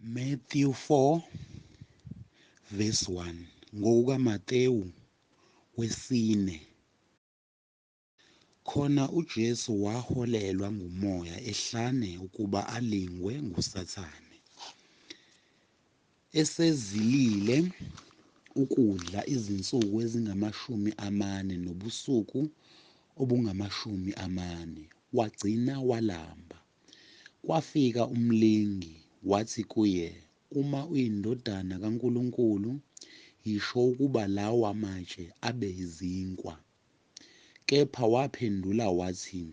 Matthew 4 verse 1 ngokukaMatewu wesine. Khona uJesu waholelwa nguMoya ehlane ukuba alingwe nguSathane. Esezilile ukudla izinsuku ezingama40 nobusuku obungama40, wagcina walamba. Kwafika umlingi wathi kuye, "Uma uyiNdodana kaNkulunkulu, yisho ukuba lawa matshe abe yizinkwa." Kepha waphendula wathi,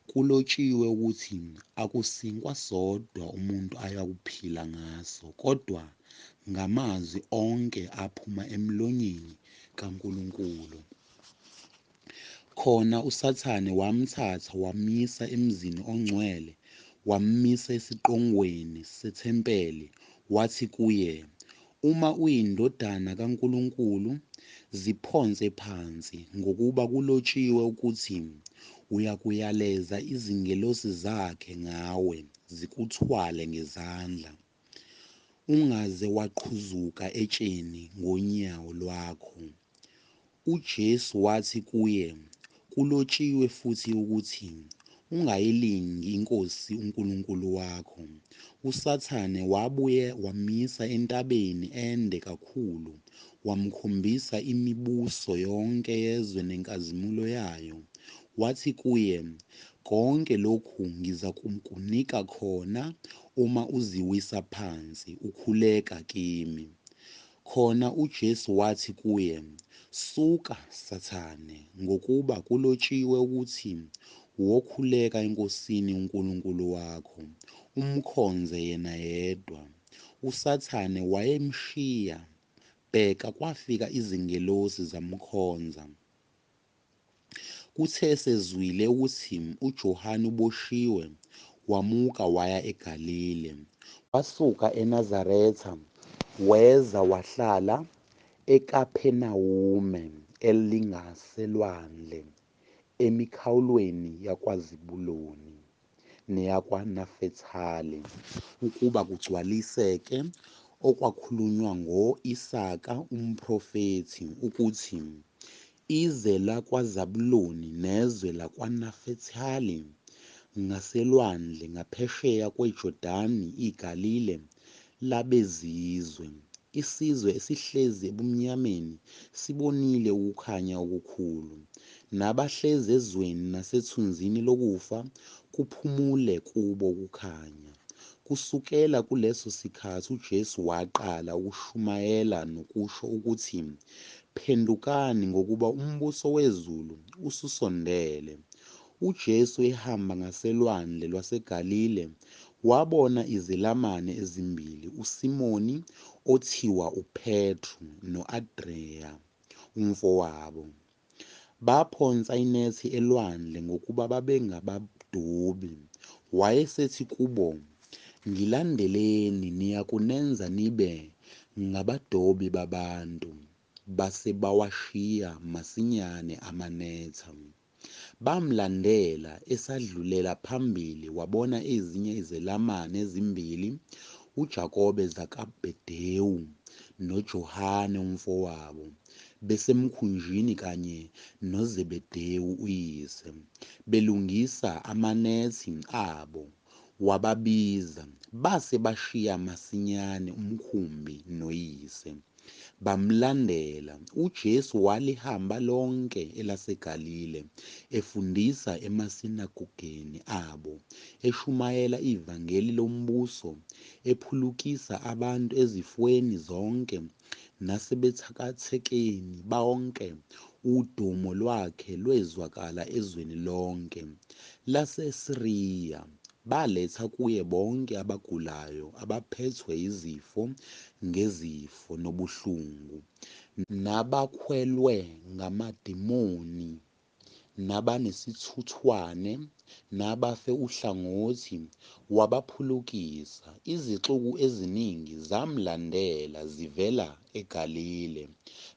"Kulotshiwe ukuthi, akusinkwa sodwa umuntu ayakuphila ngaso, kodwa ngamazwi onke aphuma emlonyeni kaNkulunkulu." Khona uSathane wamthatha wamyisa emzini ongcwele, wammisa esiqongweni sethempeli, wathi kuye, "Uma uyiNdodana kaNkulunkulu, ziphonse phansi, ngokuba kulotshiwe ukuthi, uyakuyaleza izingelosi zakhe ngawe, zikuthwale ngezandla, ungaze waqhuzuka etsheni ngonyawo lwakho." UJesu wathi kuye, "Kulotshiwe futhi ukuthi, ungayilingi iNkosi uNkulunkulu wakho." USathane wabuye wamisa entabeni ende kakhulu, wamkhombisa imibuso yonke yezwe nenkazimulo yayo. Wathi kuye, "Konke lokhu ngizakukunika khona uma uziwisa phansi, ukhuleka kimi." Khona uJesu wathi kuye, "Suka, Sathane, ngokuba kulotshiwe ukuthi, wokhuleka eNkosini uNkulunkulu wakho, umkhonze yena yedwa." USathane wayemshiya, bheka kwafika izingelosi zamkhonza. Kuthe sezwile ukuthi uJohane uboshiwe, wamuka waya eGalile. Wasuka eNazaretha weza wahlala eKhaphenawume elingaselwandle, emikhawulweni yakwaZebhuluni neyakwaNafethali, ukuba kugcwaliseke okwakhulunywa ngo-Isaka umprofethi ukuthi, "Ize lakwaZebhuluni nezwe lakwaNafethali, ngaselwandle ngaphesheya kweJodani iGalile labezizwe. Isizwe esihlezi ebumnyameni sibonile ukukhanya okukhulu, nabahlezi ezweni nasethunzini lokufa, kuphumule kubo ukukhanya." Kusukela kuleso sikhathi uJesu waqala ukushumayela nokusho ukuthi, "Phendukani ngokuba umbuso wezulu ususondele." UJesu ehamba ngaselwandle lwaseGalile wabona izelamani ezimbili, uSimoni othiwa uPetru no-Andreya umfowabo. Baphonsa inethi elwandle ngokuba babengabadobi. Wayesethi kubo, "Ngilandeleni, niyakunenza nibe ngabadobi babantu." Base bawashiya masinyane amanetha. Bamlandela. Esadlulela phambili wabona ezinye izelamani ezimbili, uJakobe zakaBhedewu noJohane umfowabo, besemkhunjini kanye noZebhediya uyise, belungisa amanethi abo. Wababiza, base bashiya masinyane umkhumbi noyise, bamlandela. UJesu walihamba lonke elaseGalile, efundisa emasinagogeni abo, eshumayela ivangeli lombuso, ephulukisa abantu ezifweni zonke nasebuthakathekeni bonke. Udumo lwakhe lwezwakala ezweni lonke laseSiriya. Baletha kuye bonke abagulayo, abaphethwe yizifo ngezifo nobuhlungu, nabakhwelwe ngamadimoni, nabanesithuthwane, nabafe uhlangothi, wabaphulukisa. Izixuku eziningi zamlandela zivela eGalile,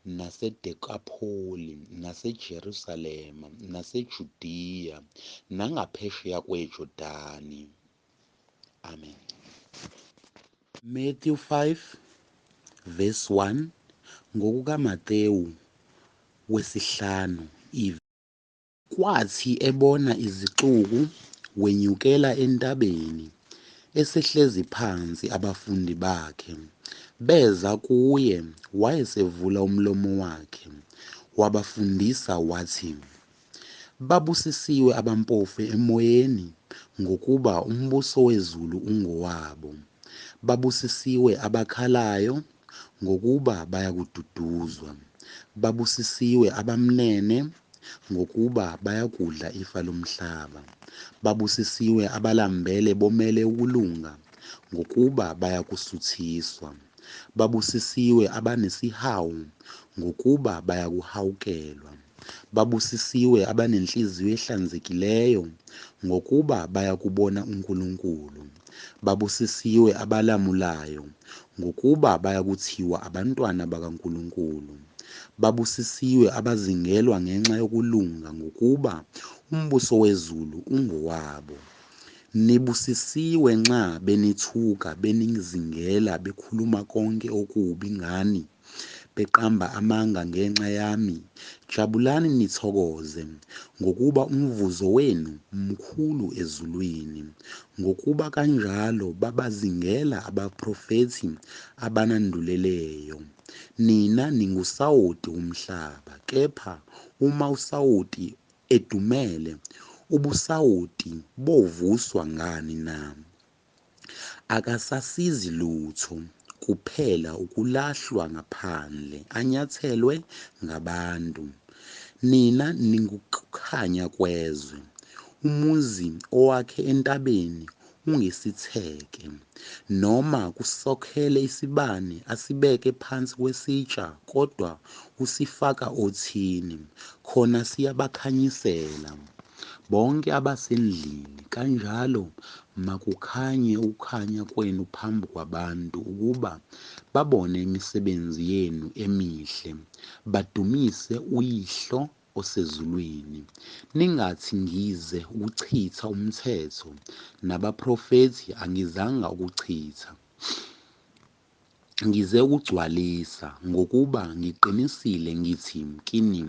naseDekapholi, naseJerusalema, naseJudiya, nangaphesheya kweJodani. Amen. Matthew 5 verse 1 ngokukaMatewu wesihlanu kwathi ebona izixuku wenyukela entabeni esehlezi phansi abafundi bakhe beza kuye wayesevula umlomo wakhe wabafundisa wathi babusisiwe abampofu emoyeni ngokuba umbuso wezulu ungowabo babusisiwe abakhalayo ngokuba bayakududuzwa babusisiwe abamnene ngokuba bayakudla ifa lomhlaba babusisiwe abalambele bomele ukulunga ngokuba bayakusuthiswa babusisiwe abanesihawu ngokuba bayakuhawukelwa babusisiwe abanenhliziyo ehlanzekileyo ngokuba bayakubona uNkulunkulu babusisiwe abalamulayo ngokuba bayakuthiwa abantwana bakaNkulunkulu babusisiwe abazingelwa ngenxa yokulunga ngokuba umbuso wezulu ungowabo nibusisiwe nxa benithuka benizingela bekhuluma konke okubi ngani beqamba amanga ngenxa yami jabulani nithokoze ngokuba umvuzo wenu mkhulu ezulwini ngokuba kanjalo babazingela abaprofethi abananduleleyo nina ningusawoti womhlaba kepha uma usawoti edumele ubusawoti bovuswa ngani na akasasizi lutho kuphela ukulahlwa ngaphandle anyathelwe ngabantu nina ningukukhanya kwezwe umuzi owakhe entabeni ungesitheke noma kusokhele isibane asibeke phansi kwesitsha kodwa usifaka othini khona siyabakhanyisela bonke abasendlini kanjalo makukhanye ukukhanya kwenu phambi kwabantu ukuba babone imisebenzi yenu emihle badumise uYihlo osezulwini ningathi ngize ukuchitha umthetho nabaprofethi angizanga ukuchitha ngize ukugcwalisa ngokuba ngiqinisile ngithi kini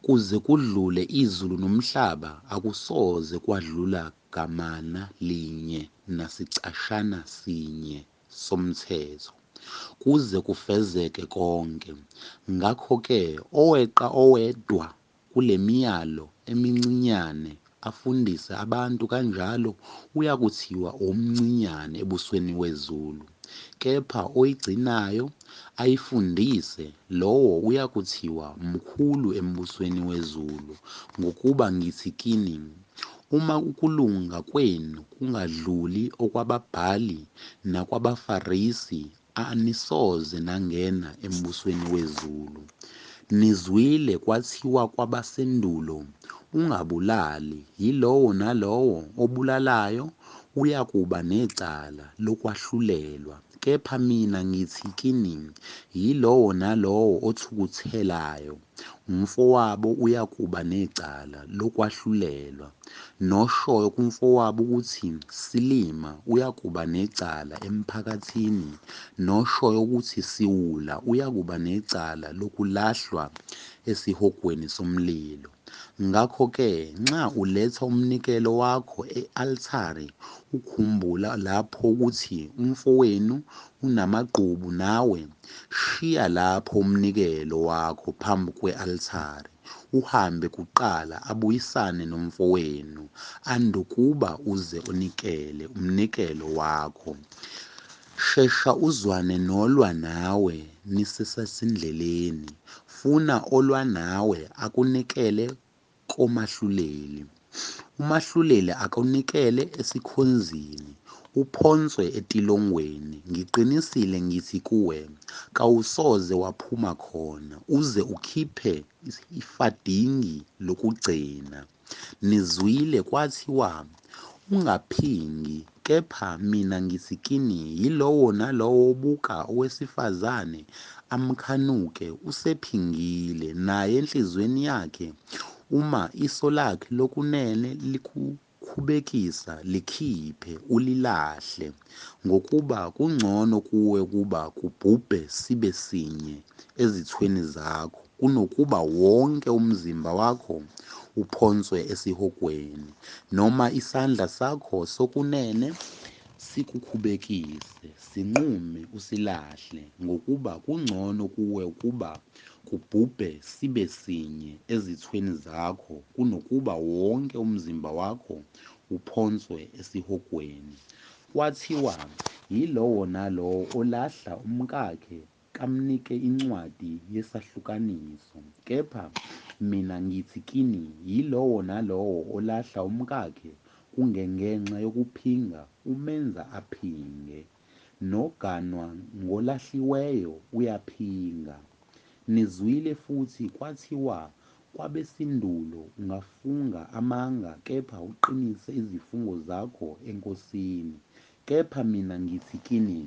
kuze kudlule izulu nomhlaba akusoze kwadlula gamana linye nasicashana sinye somthetho kuze kufezeke konke ngakho-ke oweqa owedwa kule miyalo emincinyane afundise abantu kanjalo uyakuthiwa omncinyane ebusweni wezulu kepha oyigcinayo ayifundise lowo uyakuthiwa mkhulu embusweni wezulu ngokuba ngithi kini uma ukulunga kwenu kungadluli okwababhali nakwabaFarisi anisoze nangena embusweni wezulu nizwile kwathiwa kwabasendulo ungabulali yilowo nalowo obulalayo uyakuba necala lokwahlulelwa kepha mina ngithi kini yilowo nalowo othukuthelayo umfowabo uyakuba necala lokwahlulelwa noshoyo kumfowabo ukuthi silima uyakuba necala emphakathini noshoyo ukuthi siwula uyakuba necala lokulahlwa esihogweni somlilo ngakho-ke nxa uletha umnikelo wakho e-althare ukhumbula lapho ukuthi umfowenu unamagqubu nawe shiya lapho umnikelo wakho phambi kwe-althare uhambe kuqala abuyisane nomfowenu andukuba uze unikele umnikelo wakho shesha uzwane nolwa nawe nisesendleleni funa olwa nawe akunikele komahluleli umahluleli akunikele esikhonzini uphonswe etilongweni ngiqinisile ngithi kuwe kawusoze waphuma khona uze ukhiphe ifadingi lokugcina nizwile kwathiwa ungaphingi kepha mina ngithi kini yilowo nalowo obuka owesifazane amkhanuke usephingile naye enhliziyweni yakhe uma iso lakhe lokunene likhubekisa likhiphe ulilahle ngokuba kungcono kuwe kuba kubhubhe sibe sinye ezithweni zakho kunokuba wonke umzimba wakho uphonswe esihogweni noma isandla sakho sokunene sikukhubekise sinqume usilahle ngokuba kungcono kuwe ukuba kubhubhe sibe sinye ezithweni zakho kunokuba wonke umzimba wakho uphonswe esihogweni. Kwathiwa yilowo nalowo olahla umkakhe kamnike incwadi yesahlukaniso, kepha mina ngithi kini yilowo nalowo olahla umkakhe kungengenxa yokuphinga umenza aphinge, noganwa ngolahliweyo uyaphinga. Nizwile futhi kwathiwa kwabesindulo ungafunga amanga kepha uqinise izifungo zakho eNkosini. Kepha mina ngithi kini,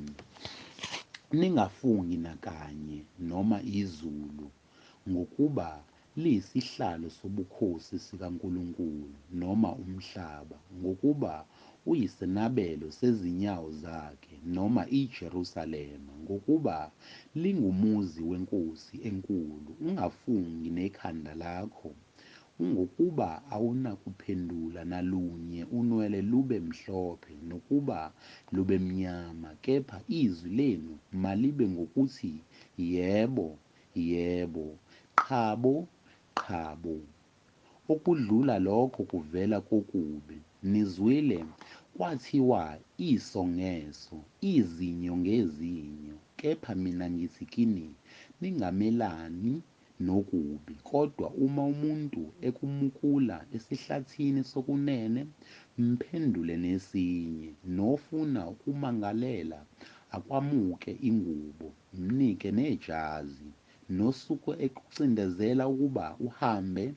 ningafungi nakanye noma izulu, ngokuba liyisihlalo sobukhosi sikaNkulunkulu, noma umhlaba, ngokuba uyisenabelo sezinyawo zakhe, noma iJerusalema, ngokuba lingumuzi wenkosi enkulu. Ungafungi nekhanda lakho, ngokuba awunakuphendula nalunye unwele lube mhlophe nokuba lube mnyama, kepha izwi lenu malibe ngokuthi yebo, yebo, qhabo, qhabo. Okudlula lokho kuvela kokubi. Nizwile kwathiwa iso ngeso, izinyo ngezinyo, kepha mina ngithi kini, ningamelani nokubi. Kodwa uma umuntu ekumukula esihlathini sokunene, mphendule nesinye, nofuna ukumangalela akwamuke ingubo, mnike nejazi, nosuke ekucindezela ukuba uhambe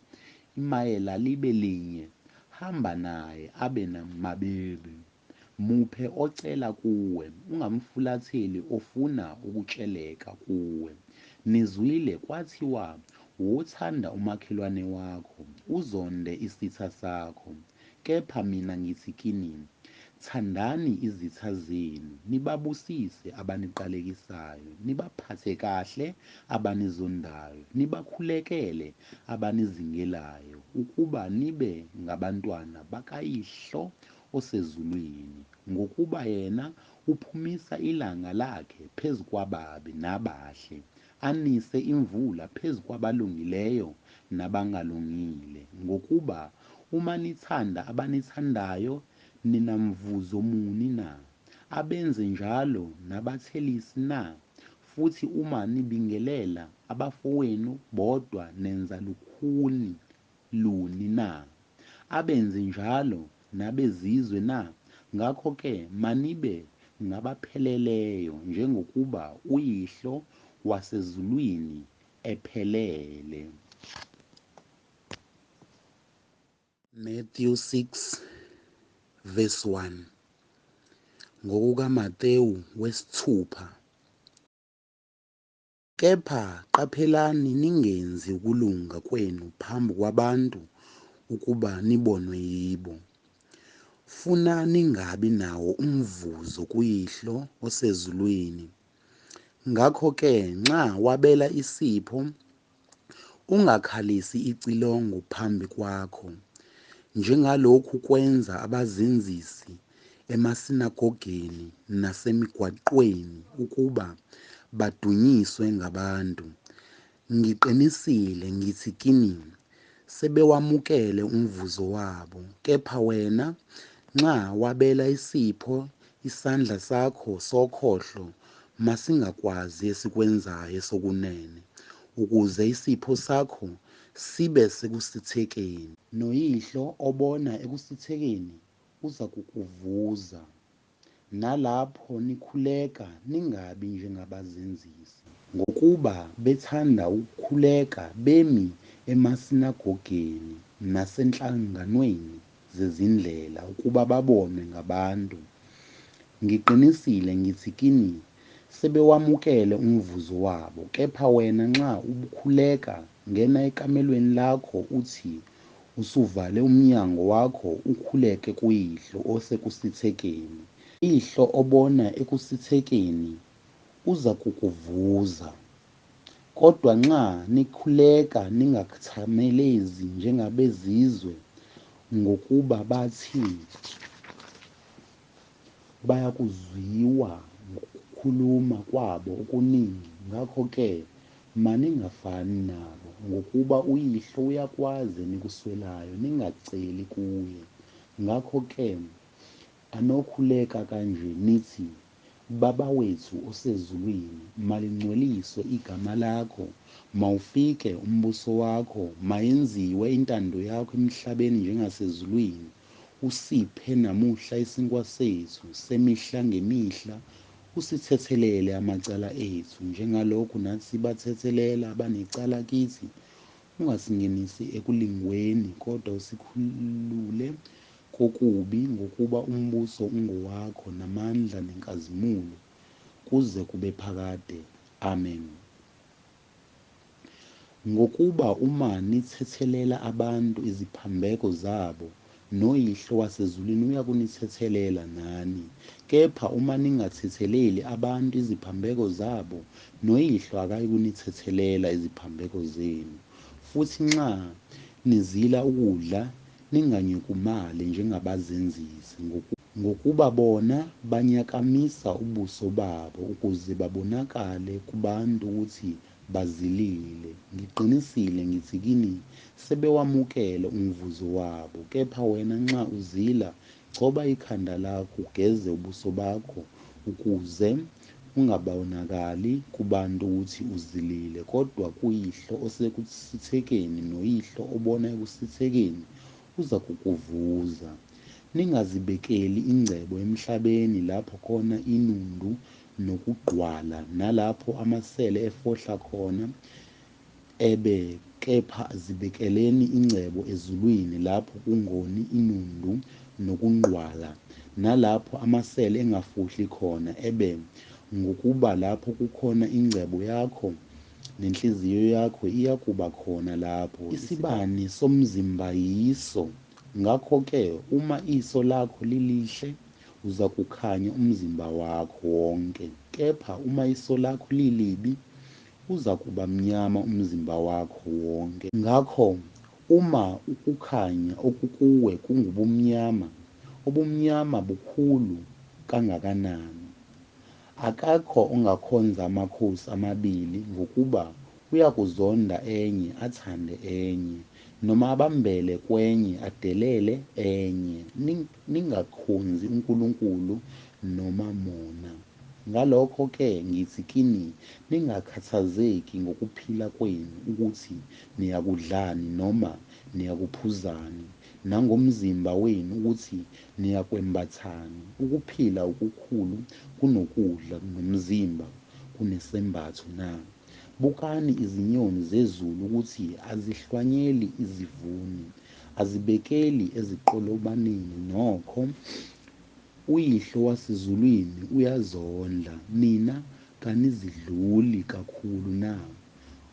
imayela libe linye, hamba naye abe mabili. Muphe ocela kuwe, ungamfulatheli ofuna ukutsheleka kuwe. Nizwile kwathiwa wothanda umakhelwane wakho, uzonde isitha sakho. Kepha mina ngithi kini, thandani izitha zenu, nibabusise abaniqalekisayo, nibaphathe kahle abanizondayo, nibakhulekele abanizingelayo, ukuba nibe ngabantwana bakayihlo osezulwini, ngokuba yena uphumisa ilanga lakhe phezu kwababi nabahle, anise imvula phezu kwabalungileyo nabangalungile, ngokuba uma nithanda abanithandayo, nina mvuzo muni na? Abenze njalo nabathelisi na? Futhi uma nibingelela abafowenu bodwa nenza lukhuni luni na? Abenze njalo nabezizwe na? Ngakho-ke manibe ngabapheleleyo njengokuba uYihlo wasezulwini ephelele. Matthew 6 verse 1. NgokukaMatewu 6. Kepha qaphelani ningenzi ukulunga kwenu phambi kwabantu ukuba nibonwe yibo. Funa ningabi nawo umvuzo kuYihlo osezulwini. Ngakho-ke nxa wabela isipho, ungakhalisi icilongo phambi kwakho, njengalokhu kwenza abazenzisi emasinagogeni nasemigwaqweni ukuba badunyiswe ngabantu. Ngiqinisile ngithi kini, sebewamukele umvuzo wabo. Kepha wena, nxa wabela isipho, isandla sakho sokhohlo masingakwazi esikwenzayo sokunene, ukuze isipho sakho sibe sekusithekeni. NoYihlo obona ekusithekeni uza kukuvuza. Nalapho nikhuleka ningabi njengabazenzisi, ngokuba bethanda ukukhuleka bemi emasinagogeni nasenhlanganweni zezindlela ukuba babonwe ngabantu. Ngiqinisile ngithi kini, sebewamukele umvuzo wabo. Kepha wena nxa ukhuleka, ngena ekamelweni lakho uthi usuvale umnyango wakho ukhuleke kuyihlo osekusithekeni. Ihlo obona ekusithekeni uza kukuvuza. Kodwa nxa nikhuleka ningathamelezi njengabezizwe ngokuba bathi bayakuzwiwa ngokukhuluma kwabo okuningi, ngakho-ke maningafani nabo, ngokuba uyihlo uyakwazi enikuswelayo ningaceli kuye. Ngakho-ke anokhuleka kanje nithi, Baba wethu osezulwini, malingcweliswe igama lakho, mawufike umbuso wakho, mayenziwe intando yakho emhlabeni njengasezulwini. Usiphe namuhla isinkwa sethu semihla ngemihla, usithethelele amacala ethu njengalokhu nathi sibathethelela abanecala kithi. Ungasingenisi ekulingweni, kodwa usikhulule kokubi, ngokuba umbuso ungowakho namandla nenkazimulo kuze kube phakade. Amen. Ngokuba uma nithethelela abantu iziphambeko zabo, noyihlo wasezulwini uyakunithethelela nani. Kepha uma ningathetheleli abantu iziphambeko zabo, noyihlo akayikunithethelela iziphambeko zenu. Futhi nxa nizila ukudla, ninganyukumali njengabazenzisi, ngokuba bona banyakamisa ubuso babo ukuze babonakale kubantu ukuthi bazilile. Ngiqinisile ngithi kini, sebewamukele umvuzo wabo. Kepha wena nxa uzila, gcoba ikhanda lakho, ugeze ubuso bakho, ukuze ungabonakali kubantu ukuthi uzilile, kodwa kuyihlo osekusithekeni, noyihlo obona ekusithekeni uza kukuvuza. Ningazibekeli ingcebo emhlabeni lapho khona inundu nokugqwala, nalapho amasela efohla khona kepha zibekeleni ingcebo ezulwini lapho kungoni inundu nokungqwala, nalapho amasela engafuhli khona ngokuba lapho kukhona ingcebo yakho nenhliziyo yakho iyakuba khona lapho. Isibani somzimba yiso. Ngakho-ke uma iso lakho lilihle, uza kukhanya umzimba wakho wonke, kepha uma iso lakho lilibi, uza kuba mnyama umzimba wakho wonke. Ngakho uma ukukhanya okukuwe kungubumnyama, ubumnyama bukhulu kangakanani! Akakho ongakhonza amakhosi amabili, ngokuba uyakuzonda enye athande enye, noma abambele kwenye adelele enye. Ningakhonzi uNkulunkulu nomamona. Ngalokho-ke ngithi kini, ningakhathazeki ngokuphila kwenu ukuthi niyakudlani noma niyakuphuzani, nangomzimba wenu ukuthi niyakwembathani. Ukuphila okukhulu kunokudla, nomzimba kunesembatho na? Bukani izinyoni zezulu ukuthi azihlwanyeli izivuni, azibekeli eziqolobaneni nokho, uyihlo wasezulwini uyazondla. Nina kanizidluli kakhulu na?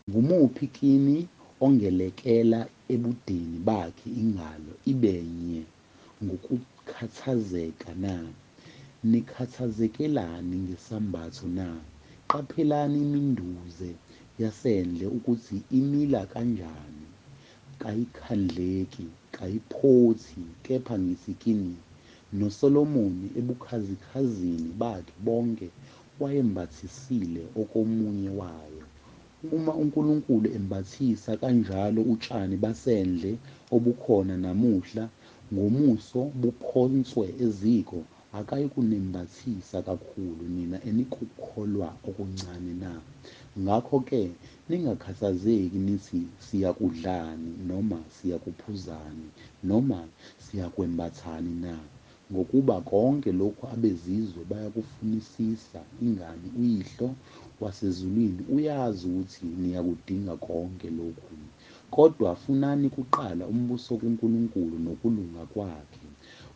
Ngumuphi kini ongelekela ebudeni bakhe ingalo ibe nye ngokukhathazeka na? Nikhathazekelani ngesambatho na? Qaphelani iminduze yasendle ukuthi imila kanjani. Kayikhandleki, kayiphothi, kepha ngithi kini, noSolomoni ebukhazikhalazini bakhe bonke wayembathisile okomunye wayo. Uma uNkulunkulu embathisa kanjalo utshani basendle obukhona namuhla, ngomuso buphonswe eziko, akayikunembathisa kakhulu nina enikukholwa okuncane na? Ngakho-ke ningakhathazeki nithi, siyakudlani noma siyakuphuzani noma siyakwembathani na? Ngokuba konke lokhu abezizwe bayakufunisisa. Ingani uyihlo wasezulwini uyazi ukuthi niyakudinga konke lokhu. Kodwa funani kuqala umbuso kaNkulunkulu nokulunga kwakhe,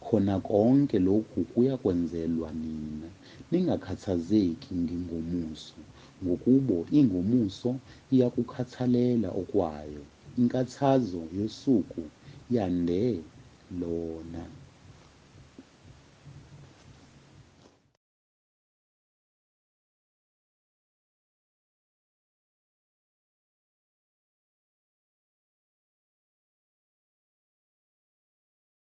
khona konke lokhu kuyakwenzelwa nina. Ningakhathazeki ngengomuso, ngokuba ingomuso iyakukhathalela okwayo. Inkathazo yosuku yande lona.